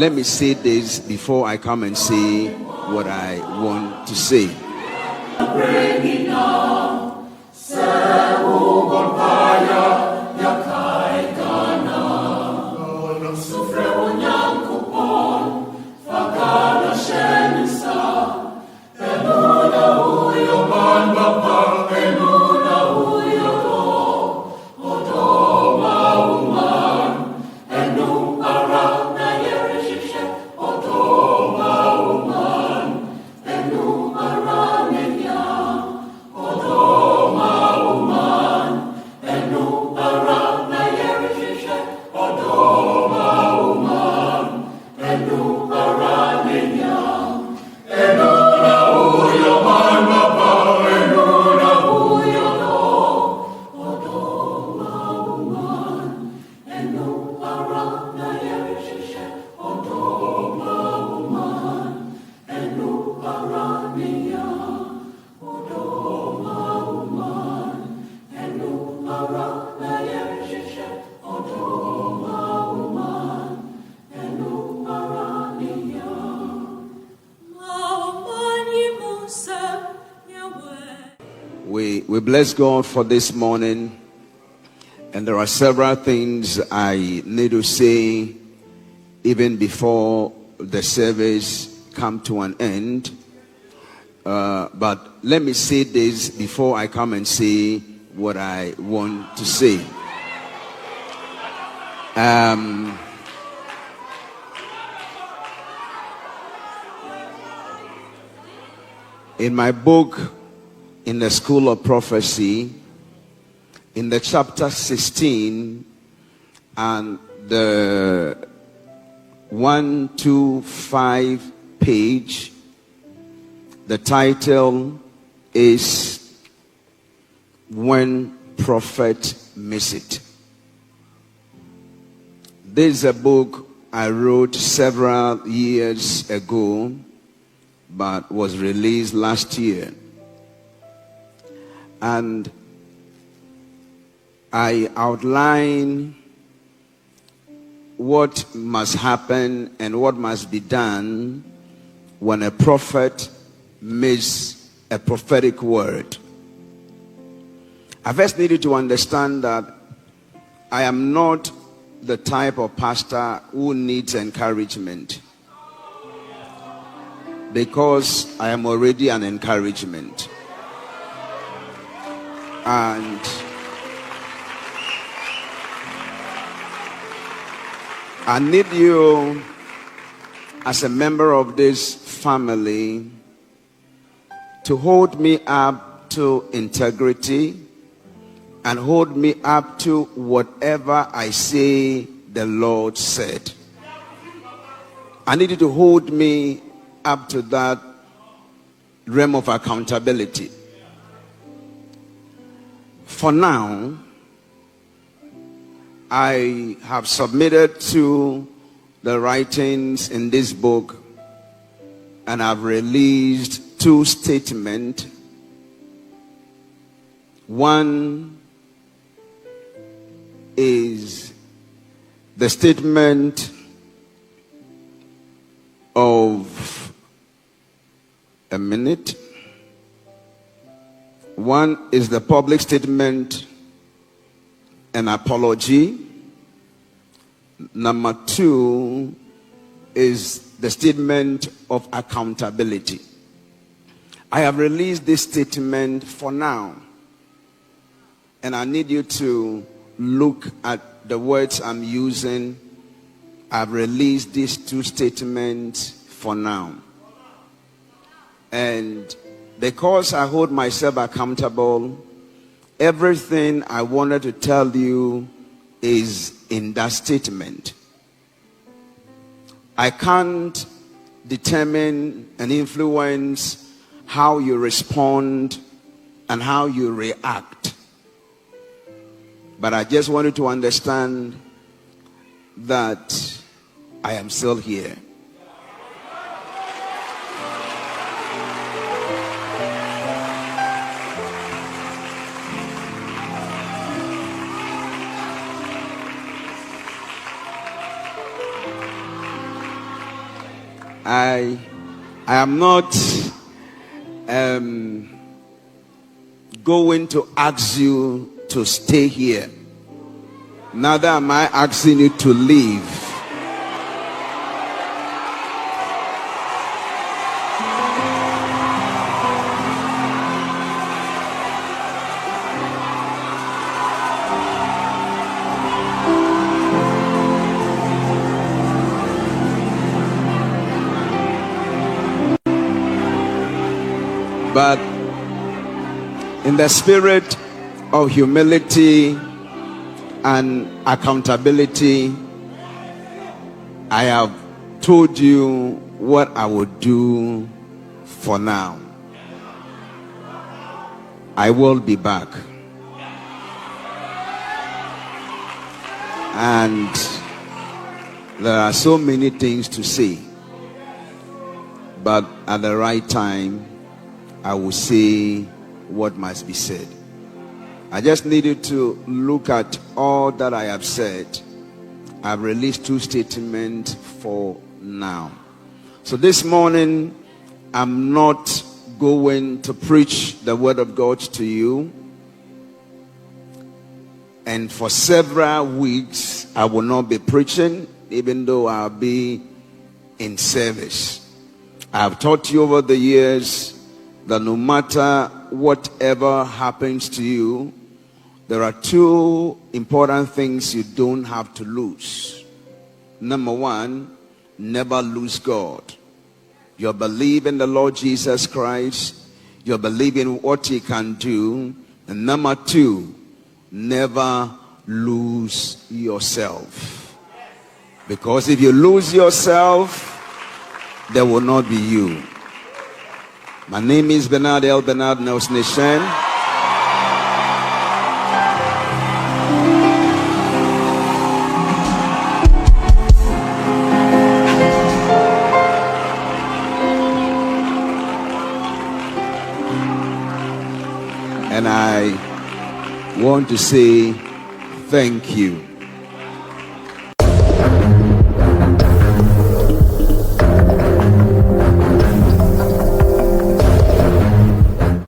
let me say this before I come and say what I want to say. We bless God for this morning, and there are several things I need to say even before the service come to an end. But let me say this before I come and say what I want to say. In my book, In the School of Prophecy, in the chapter 16 and the 125 page, the title is When Prophet Miss It. This is a book I wrote several years ago, but was released last year. And I outline what must happen and what must be done when a prophet misses a prophetic word. I first needed to understand that I am not the type of pastor who needs encouragement, because I am already an encouragement. And I need you, as a member of this family, to hold me up to integrity and hold me up to whatever I say the Lord said. I need you to hold me up to that realm of accountability. For now, I have submitted to the writings in this book, and I've released 2 statements. One is the statement of a minute. One is the public statement, an apology. Number 2 is the statement of accountability. I have released this statement for now, and I need you to look at the words I'm using. I've released these 2 statements for now. And because I hold myself accountable, everything I wanted to tell you is in that statement. I can't determine and influence how you respond and how you react. But I just wanted to understand that I am still here. I am not going to ask you to stay here. Neither am I asking you to leave. But in the spirit of humility and accountability, I have told you what I would do for now. I will be back. And there are so many things to say. But at the right time, I will say what must be said. I just needed to look at all that I have said. I've released 2 statements for now. So this morning, I'm not going to preach the word of God to you. And for several weeks, I will not be preaching, even though I'll be in service. I've taught you over the years that no matter whatever happens to you, there are 2 important things you don't have to lose. Number 1, never lose God. You believe in the Lord Jesus Christ. You believe in what He can do. And number 2, never lose yourself. Because if you lose yourself, there will not be you. My name is Bernard Elbernard, Nels Nation. And I want to say thank you.